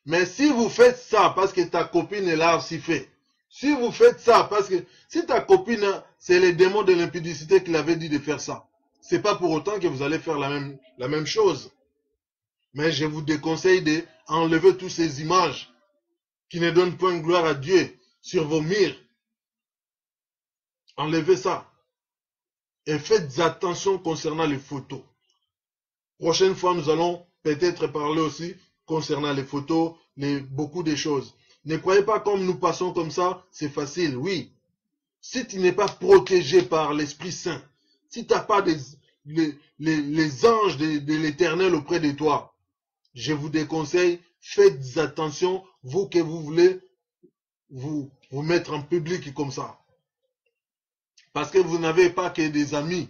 Mais si vous faites ça parce que ta copine l'a aussi fait, si vous faites ça parce que, si ta copine, c'est les démons de l'impudicité qui l'avaient dit de faire ça, c'est pas pour autant que vous allez faire la même chose. Mais je vous déconseille d'enlever toutes ces images qui ne donnent point gloire à Dieu sur vos murs. Enlevez ça. Et faites attention concernant les photos. Prochaine fois, nous allons peut-être parler aussi concernant les photos, beaucoup de choses. Ne croyez pas comme nous passons comme ça, c'est facile, oui. Si tu n'es pas protégé par l'Esprit Saint, si tu n'as pas les anges de l'Éternel auprès de toi, je vous déconseille, faites attention, vous que vous voulez vous mettre en public comme ça. Parce que vous n'avez pas que des amis.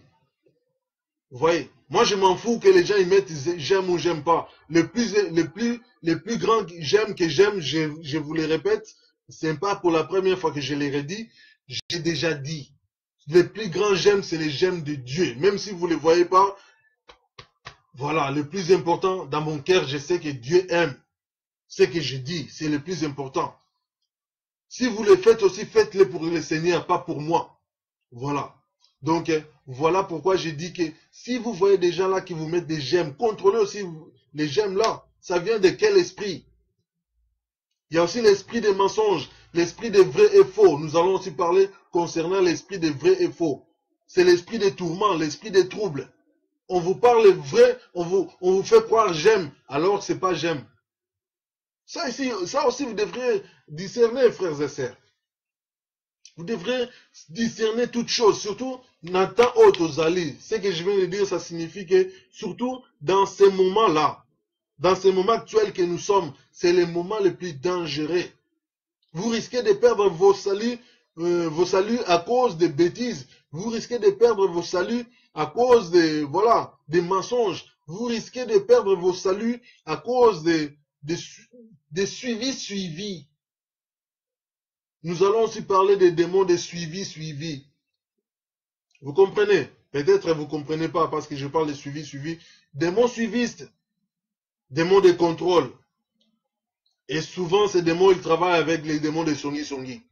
Vous voyez, moi je m'en fous que les gens y mettent j'aime ou j'aime pas. Les plus grands j'aime que j'aime, je vous le répète, c'est pas pour la première fois que je l'ai redit, j'ai déjà dit. Les plus grands j'aime, c'est les j'aime de Dieu. Même si vous ne les voyez pas, voilà, le plus important dans mon cœur, je sais que Dieu aime. Ce que je dis, c'est le plus important. Si vous le faites aussi, faites-le pour le Seigneur, pas pour moi. Voilà. Donc, voilà pourquoi j'ai dit que si vous voyez des gens là qui vous mettent des j'aime, contrôlez aussi les j'aime là. Ça vient de quel esprit? Il y a aussi l'esprit des mensonges, l'esprit des vrais et faux. Nous allons aussi parler concernant l'esprit des vrais et faux. C'est l'esprit des tourments, l'esprit des troubles. On vous parle vrai, on vous fait croire j'aime, alors que ce n'est pas j'aime. Ça aussi, vous devriez discerner, frères et sœurs. Vous devrez discerner toutes choses, surtout Nathan Otozali. Ce que je viens de dire, ça signifie que, surtout dans ces moments-là, dans ces moments actuels que nous sommes, c'est les moments les plus dangereux. Vous risquez de perdre vos saluts à cause des bêtises. Vous risquez de perdre vos saluts à cause des mensonges. Vous risquez de perdre vos saluts à cause des suivis. Nous allons aussi parler des démons de suivi. Vous comprenez? Peut-être vous ne comprenez pas parce que je parle de suivi. Démons suivistes. Démons de contrôle. Et souvent, ces démons, ils travaillent avec les démons de Songi Songi.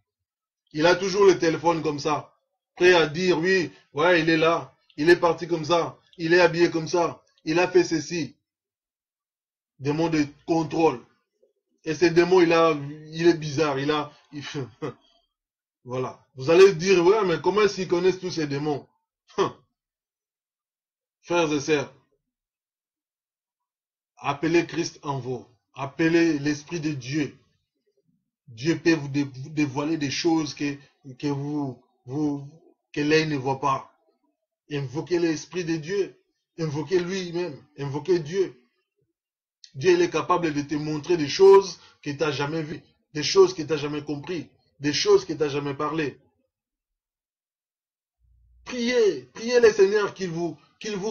Il a toujours le téléphone comme ça, prêt à dire, oui, ouais, il est là, il est parti comme ça, il est habillé comme ça, il a fait ceci. Démon de contrôle. Et ce démon, il est bizarre, voilà. Vous allez dire, ouais, mais comment est-ce qu'ils connaissent tous ces démons? Frères et sœurs, appelez Christ en vous. Appelez l'Esprit de Dieu. Dieu peut vous dévoiler des choses que l'œil ne voit pas. Invoquez l'Esprit de Dieu. Invoquez lui-même. Invoquez Dieu. Dieu, il est capable de te montrer des choses que tu n'as jamais vues. Des choses que tu n'as jamais compris. Des choses que tu n'as jamais parlé. Priez. Priez le Seigneur qu'il vous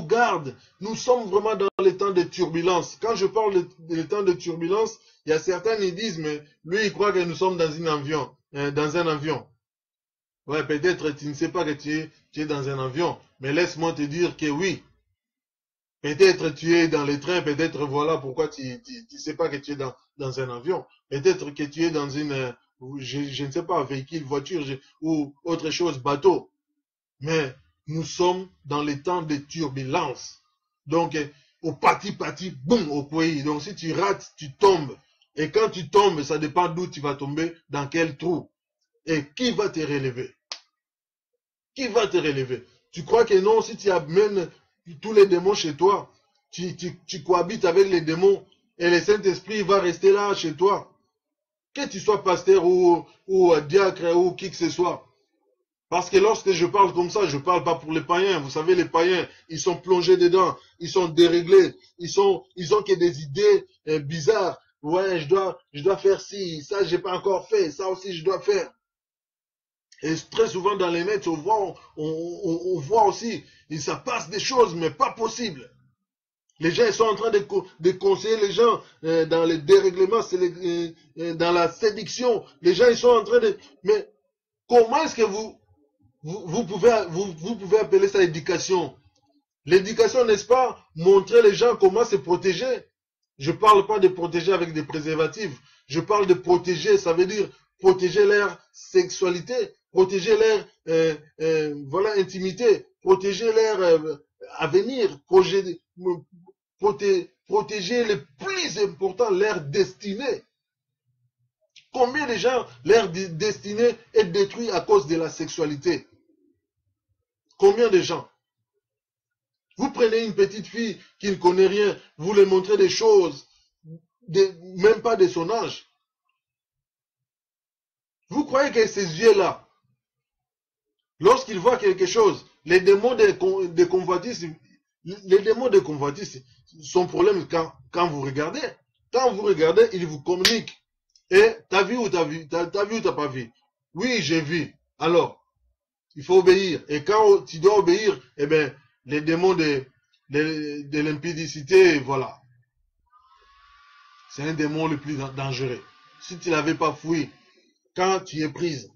garde. Nous sommes vraiment dans les temps de turbulence. Quand je parle des temps de turbulence, il y a certains qui disent, mais lui, il croit que nous sommes dans un avion. Ouais, peut-être tu ne sais pas que tu es dans un avion. Mais laisse-moi te dire que oui. Peut-être tu es dans les trains, peut-être voilà pourquoi tu ne sais pas que tu es dans un avion. Peut-être que tu es dans je ne sais pas, véhicule, voiture ou autre chose, bateau. Mais nous sommes dans les temps de turbulence. Donc, au pati, boum, au pays. Donc, si tu rates, tu tombes. Et quand tu tombes, ça dépend d'où tu vas tomber, dans quel trou. Et qui va te relever? Qui va te relever? Tu crois que non, si tu amènes tous les démons chez toi, tu cohabites avec les démons et le Saint-Esprit va rester là chez toi. Que tu sois pasteur ou diacre ou qui que ce soit. Parce que lorsque je parle comme ça, je ne parle pas pour les païens. Vous savez, les païens, ils sont plongés dedans. Ils sont déréglés. Ils ont que des idées bizarres. Ouais, je dois faire ci. Ça, j'ai pas encore fait. Ça aussi, je dois faire. Et très souvent dans les nets, on voit aussi, et ça passe des choses, mais pas possible. Les gens ils sont en train de conseiller les gens dans les dérèglements, dans la séduction. Les gens ils sont en train de... Mais comment est-ce que vous pouvez appeler ça éducation? L'éducation, n'est-ce pas? Montrer les gens comment se protéger. Je ne parle pas de protéger avec des préservatifs. Je parle de protéger, ça veut dire protéger leur sexualité, protéger leur intimité, protéger leur avenir, protéger le plus important, leur destinée. Combien de gens, leur destinée est détruite à cause de la sexualité? Combien de gens? Vous prenez une petite fille qui ne connaît rien, vous lui montrez des choses, même pas de son âge. Vous croyez que ces yeux-là, lorsqu'ils voient quelque chose, les démons de convoitise, son problème quand vous regardez. Quand vous regardez, ils vous communiquent. Et t'as vu ou t'as vu? T'as vu ou t'as pas vu? Oui, j'ai vu. Alors, il faut obéir. Et quand tu dois obéir, eh bien, les démons de l'impudicité, voilà. C'est un démon le plus dangereux. Si tu ne l'avais pas fouillé, quand tu es prise,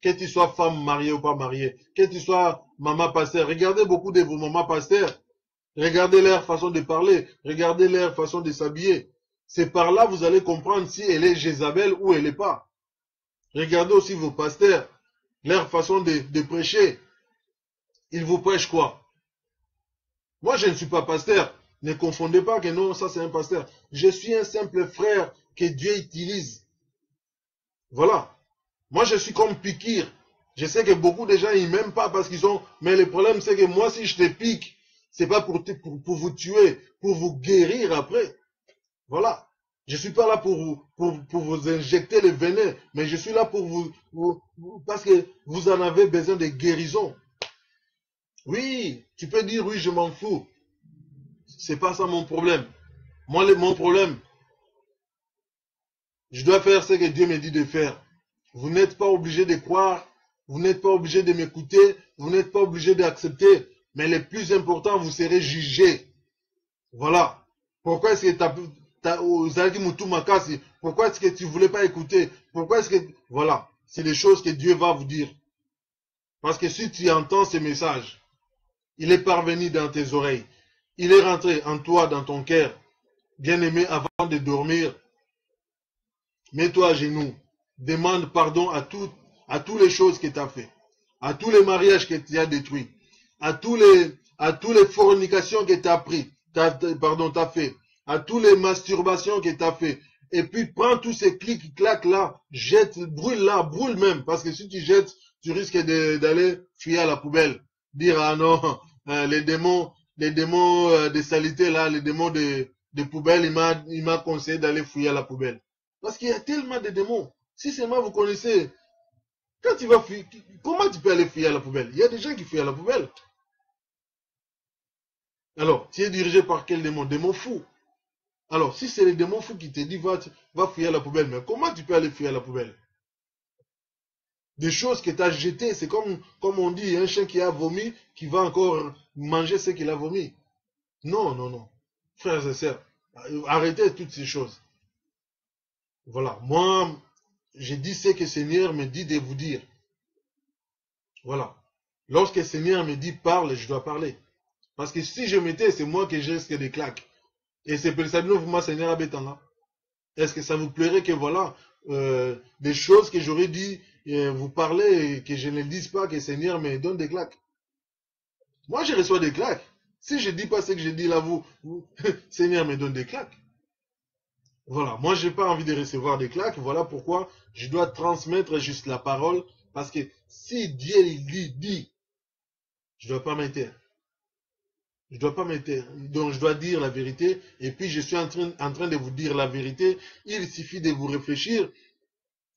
que tu sois femme mariée ou pas mariée, que tu sois maman pasteur, regardez beaucoup de vos mamans pasteurs, regardez leur façon de parler, regardez leur façon de s'habiller. C'est par là que vous allez comprendre si elle est Jézabel ou elle n'est pas. Regardez aussi vos pasteurs, leur façon de prêcher. Ils vous prêchent quoi? Moi, je ne suis pas pasteur. Ne confondez pas que non, ça c'est un pasteur. Je suis un simple frère que Dieu utilise. Voilà. Moi, je suis comme piquir. Je sais que beaucoup de gens, ils m'aiment pas parce qu'ils ont... Mais le problème, c'est que moi, si je te pique, c'est pas pour vous tuer, pour vous guérir après. Voilà. Je suis pas là pour vous injecter le venin, mais je suis là pour parce que vous en avez besoin de guérison. Oui, tu peux dire oui, je m'en fous. C'est pas ça mon problème. Moi, mon problème, je dois faire ce que Dieu me dit de faire. Vous n'êtes pas obligé de croire, vous n'êtes pas obligé de m'écouter, vous n'êtes pas obligé d'accepter. Mais le plus important, vous serez jugé. Voilà. Pourquoi est-ce que pourquoi est-ce que tu ne voulais pas écouter? Pourquoi est-ce que... Voilà. C'est des choses que Dieu va vous dire. Parce que si tu entends ce message, il est parvenu dans tes oreilles. Il est rentré en toi, dans ton cœur. Bien-aimé, avant de dormir, mets-toi à genoux. Demande pardon à à toutes les choses que tu as fait, à tous les mariages que tu as détruits, à toutes les fornications que tu as pris, t'as fait, à toutes les masturbations que tu as fait. Et puis prends tous ces clics, claques là, jette, brûle là, brûle même, parce que si tu jettes, tu risques d'aller fuir à la poubelle. Dire ah non, les démons de saleté là, les démons de poubelle, il m'a conseillé d'aller fouiller à la poubelle. Parce qu'il y a tellement de démons. Si seulement vous connaissez, quand tu vas fuir, comment tu peux aller fouiller à la poubelle? Il y a des gens qui fuient à la poubelle. Alors, tu es dirigé par quel démon? Démon fou. Alors, si c'est les démons fous qui te disent va fouiller à la poubelle, mais comment tu peux aller fouiller à la poubelle? Des choses que tu as jetées, c'est comme on dit, un chien qui a vomi, qui va encore manger ce qu'il a vomi. Non, non, non. Frères et sœurs, arrêtez toutes ces choses. Voilà, moi, j'ai dit ce que le Seigneur me dit de vous dire. Voilà. Lorsque le Seigneur me dit parle, je dois parler. Parce que si je m'étais, c'est moi que je risque des claques. Et c'est pour ça que vous Seigneur Abetanga. Est-ce que ça vous plairait que voilà, des choses que j'aurais dit, vous parlez et que je ne le dise pas, que le Seigneur me donne des claques? Moi, je reçois des claques. Si je ne dis pas ce que je dis là, Seigneur me donne des claques. Voilà, moi, je n'ai pas envie de recevoir des claques. Voilà pourquoi je dois transmettre juste la parole. Parce que si Dieu il dit, je ne dois pas m'éteindre. Je ne dois pas m'éteindre. Donc, je dois dire la vérité. Et puis, je suis en train de vous dire la vérité. Il suffit de vous réfléchir.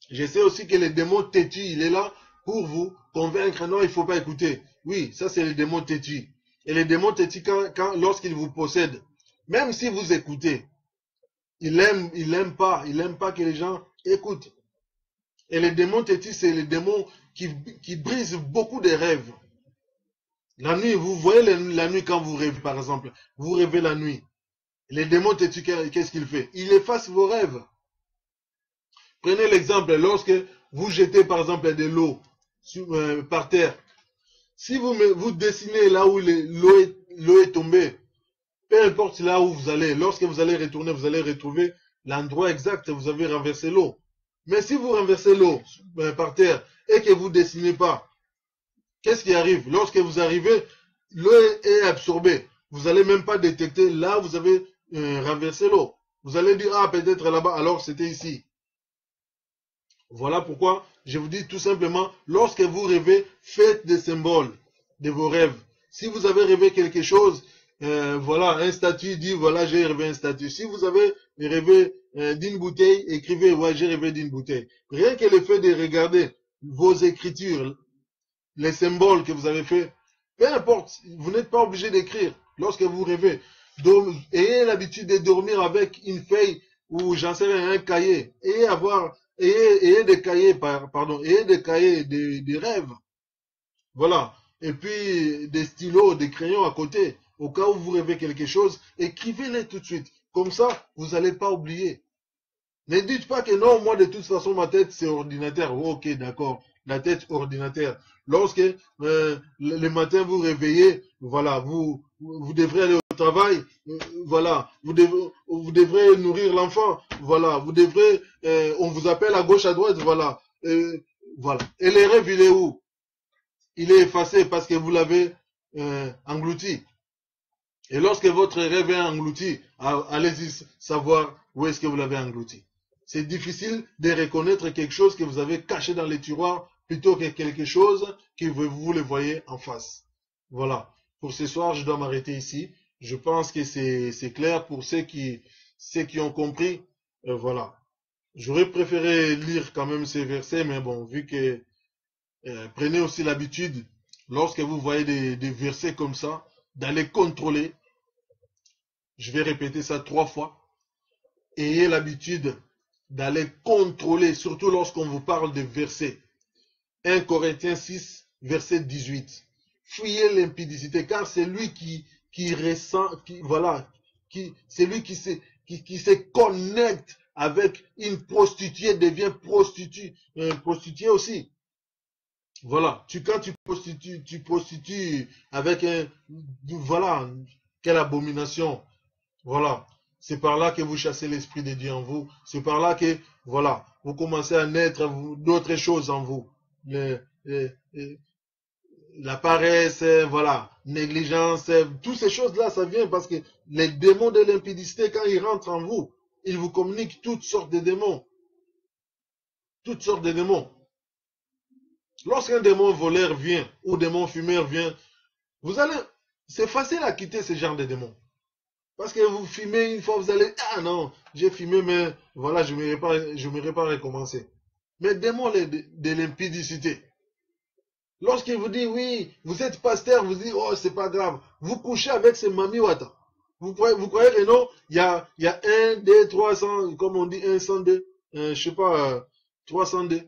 Je sais aussi que le démon têtu, il est là pour vous convaincre. Non, il ne faut pas écouter. Oui, ça, c'est le démon têtu. Et le démon têtu, lorsqu'il vous possède, même si vous écoutez, il aime pas que les gens écoutent. Et le démon têtu, c'est le démon qui brise beaucoup de rêves. La nuit, vous voyez la nuit quand vous rêvez, par exemple. Vous rêvez la nuit. Le démon têtu, qu'est-ce qu'il fait? Il efface vos rêves. Prenez l'exemple, lorsque vous jetez, par exemple, de l'eau par terre. Si vous dessinez là où l'eau est tombée, peu importe là où vous allez, lorsque vous allez retourner, vous allez retrouver l'endroit exact où vous avez renversé l'eau. Mais si vous renversez l'eau par terre et que vous ne dessinez pas, qu'est-ce qui arrive? Lorsque vous arrivez, l'eau est absorbée. Vous n'allez même pas détecter là où vous avez renversé l'eau. Vous allez dire, ah, peut-être là-bas, alors c'était ici. Voilà pourquoi je vous dis tout simplement, lorsque vous rêvez, faites des symboles de vos rêves. Si vous avez rêvé quelque chose, voilà, un statut dit, voilà, j'ai rêvé un statut. Si vous avez rêvé d'une bouteille, écrivez, ouais, j'ai rêvé d'une bouteille. Rien que le fait de regarder vos écritures, les symboles que vous avez fait, peu importe, vous n'êtes pas obligé d'écrire lorsque vous rêvez. Donc, ayez l'habitude de dormir avec une feuille ou j'en sais rien, un cahier. Ayez des cahiers, ayez des cahiers, des rêves. Voilà. Et puis, des stylos, des crayons à côté. Au cas où vous rêvez quelque chose, écrivez-les tout de suite. Comme ça, vous n'allez pas oublier. Ne dites pas que non, moi de toute façon, ma tête c'est ordinateur. Oh, ok, d'accord. La tête ordinateur. Lorsque le matin vous réveillez, voilà, vous devrez aller au travail, voilà, vous devrez nourrir l'enfant, voilà, vous devrez, on vous appelle à gauche, à droite, voilà, voilà. Et le rêve, il est où? Il est effacé parce que vous l'avez englouti. Et lorsque votre rêve est englouti, allez-y savoir où est-ce que vous l'avez englouti. C'est difficile de reconnaître quelque chose que vous avez caché dans les tiroirs plutôt que quelque chose que vous le voyez en face. Voilà. Pour ce soir, je dois m'arrêter ici. Je pense que c'est clair pour ceux qui ont compris. Voilà. J'aurais préféré lire quand même ces versets, mais bon, vu que prenez aussi l'habitude, lorsque vous voyez des versets comme ça, d'aller contrôler. Je vais répéter ça 3 fois. Ayez l'habitude d'aller contrôler, surtout lorsqu'on vous parle de versets. 1 Corinthiens 6, verset 18. Fuyez l'impudicité, car c'est lui qui ressent, c'est lui qui se connecte avec une prostituée, devient prostituée aussi. Voilà, quand tu prostitues avec voilà, quelle abomination. Voilà, c'est par là que vous chassez l'Esprit de Dieu en vous. C'est par là que, voilà, vous commencez à naître d'autres choses en vous. la paresse, voilà, négligence, toutes ces choses-là, ça vient parce que les démons de l'impudicité, quand ils rentrent en vous, ils vous communiquent toutes sortes de démons. Toutes sortes de démons. Lorsqu'un démon voleur vient, ou démon fumeur vient, c'est facile à quitter ce genre de démons. Parce que vous fumez une fois, vous allez, ah non, j'ai fumé, mais voilà, je ne m'aurais pas recommencer. Mais démon de l'impudicité. Lorsqu'il vous dit, oui, vous êtes pasteur, vous dites, oh, c'est pas grave. Vous couchez avec ces mamiwata. Vous croyez que non, il y a 1, 2, 300, comme on dit, 102, je sais pas, 302.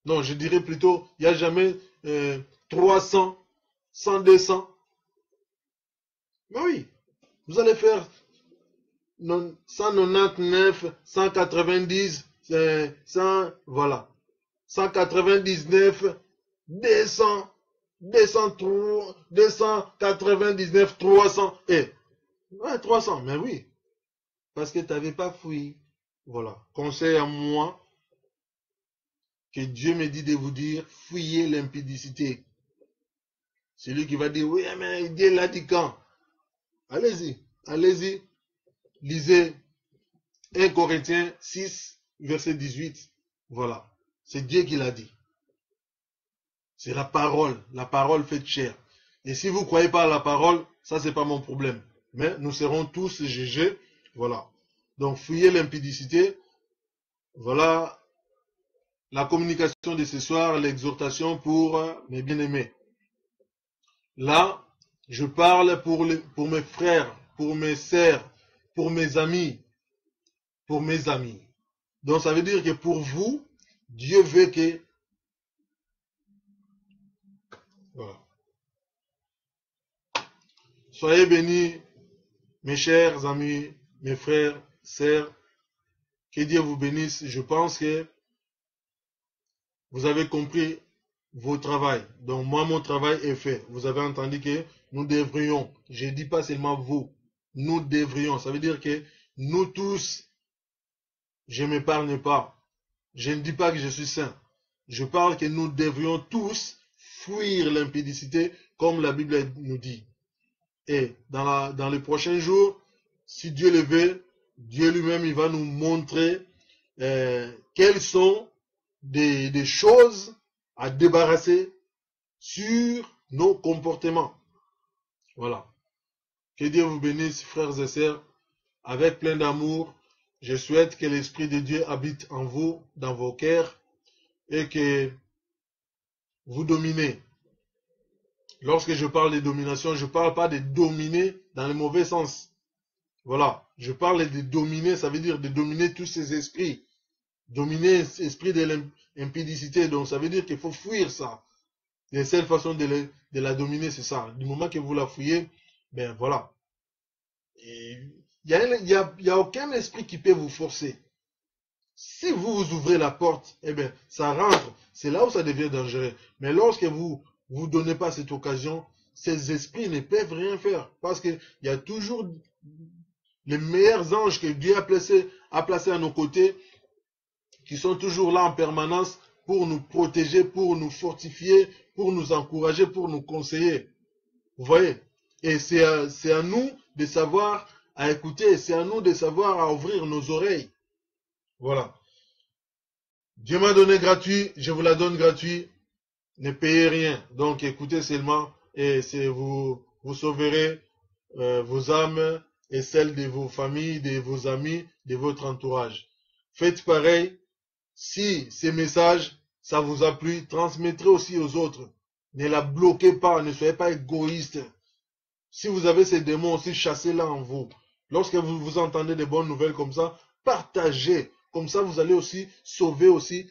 Non, je dirais plutôt, il n'y a jamais 300, 100, 200. Mais oui, vous allez faire 199, 190, 100, voilà. 199, 200, 299, 300. Ouais, 300, mais oui. Parce que tu n'avais pas fouillé. Voilà. Conseil à moi, que Dieu me dit de vous dire, fouillez l'impudicité. Celui qui va dire, oui, mais Dieu l'a dit quand? Allez-y, allez-y. Lisez 1 Corinthiens 6, verset 18. Voilà. C'est Dieu qui l'a dit. C'est la parole faite chair. Et si vous ne croyez pas à la parole, ça c'est pas mon problème. Mais nous serons tous jugés. Voilà. Donc fouillez l'impudicité. Voilà la communication de ce soir, l'exhortation pour mes bien-aimés. Là, je parle pour mes frères, pour mes sœurs, pour mes amis. Pour mes amis. Donc ça veut dire que pour vous, Dieu veut que... Voilà. Soyez bénis, mes chers amis, mes frères, sœurs. Que Dieu vous bénisse. Je pense que vous avez compris vos travail. Donc moi, mon travail est fait. Vous avez entendu que nous devrions, je ne dis pas seulement vous, nous devrions. Ça veut dire que nous tous, je ne m'épargne pas. Je ne dis pas que je suis saint. Je parle que nous devrions tous fuir l'impudicité comme la Bible nous dit. Et dans les prochains jours, si Dieu le veut, Dieu lui-même il va nous montrer quelles sont des choses à débarrasser sur nos comportements. Voilà. Que Dieu vous bénisse, frères et sœurs, avec plein d'amour. Je souhaite que l'Esprit de Dieu habite en vous, dans vos cœurs, et que vous dominez. Lorsque je parle de domination, je ne parle pas de dominer dans le mauvais sens. Voilà. Je parle de dominer, ça veut dire de dominer tous ces esprits. Dominer l'esprit de l'impudicité. Donc ça veut dire qu'il faut fuir ça. La seule façon de la dominer, c'est ça. Du moment que vous la fouillez, ben voilà. Il n'y a aucun esprit qui peut vous forcer. Si vous ouvrez la porte, eh bien, ça rentre. C'est là où ça devient dangereux. Mais lorsque vous ne donnez pas cette occasion, ces esprits ne peuvent rien faire. Parce qu'il y a toujours les meilleurs anges que Dieu a placés à nos côtés, qui sont toujours là en permanence pour nous protéger, pour nous fortifier, pour nous encourager, pour nous conseiller. Vous voyez? Et c'est à nous de savoir à écouter, c'est à nous de savoir à ouvrir nos oreilles. Voilà. Dieu m'a donné gratuit, je vous la donne gratuit. Ne payez rien. Donc écoutez seulement et vous sauverez vos âmes et celles de vos familles, de vos amis, de votre entourage. Faites pareil. Si ces messages, ça vous a plu, transmettrez aussi aux autres. Ne la bloquez pas, ne soyez pas égoïste. Si vous avez ces démons aussi, chassez-les en vous. Lorsque vous entendez des bonnes nouvelles comme ça, partagez. Comme ça, vous allez aussi sauver aussi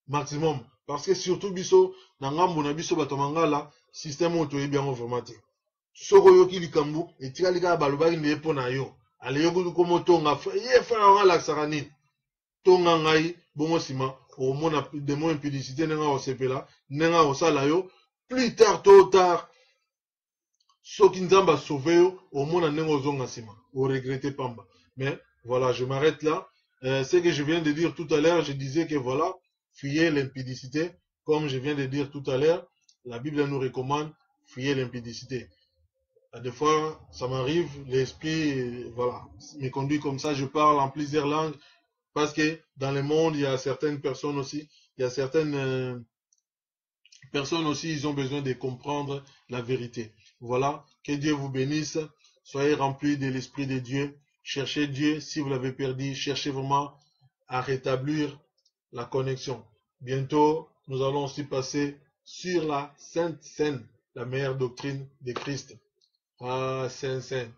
maximum. Parce que surtout, biso, nangambo na biso batomangala, système otoye bien informaté. Soko yo ki likambu, etika lika balobaki ndeye pona yo. Ale yo komo tonga, ye fana wanga laksarani. Tonga ngai, bongo sima, au mona démon impudicité nenga osepela, nenga osala yo. Plus tard, tôt ou tard, soki nzamba sauve yo, au mona nenga ozonga sima. Au regrettez pamba. Mais, voilà, je m'arrête là. Ce que je viens de dire tout à l'heure, je disais que voilà, fuyez l'impudicité. Comme je viens de dire tout à l'heure, la Bible nous recommande fuyez l'impudicité. Des fois, ça m'arrive, l'esprit, voilà, me conduit comme ça, je parle en plusieurs langues, parce que dans le monde, il y a certaines personnes aussi, il y a certaines personnes aussi, ils ont besoin de comprendre la vérité. Voilà, que Dieu vous bénisse, soyez remplis de l'Esprit de Dieu, cherchez Dieu, si vous l'avez perdu, cherchez vraiment à rétablir la connexion. Bientôt, nous allons aussi passer sur la Sainte Seine, la meilleure doctrine de Christ. Ah, Sainte Seine.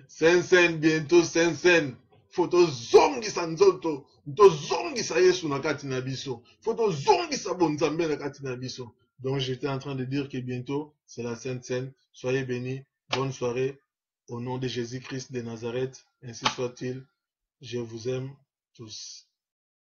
Sainte Seine, bientôt Sainte Seine. Faut tozongisa nzoto, tozongisa Yesu na kati na biso. Faut tozongisa bonzambe na kati na biso. Donc j'étais en train de dire que bientôt c'est la Sainte Seine. Soyez bénis, bonne soirée au nom de Jésus-Christ de Nazareth. Ainsi soit-il. Je vous aime tous.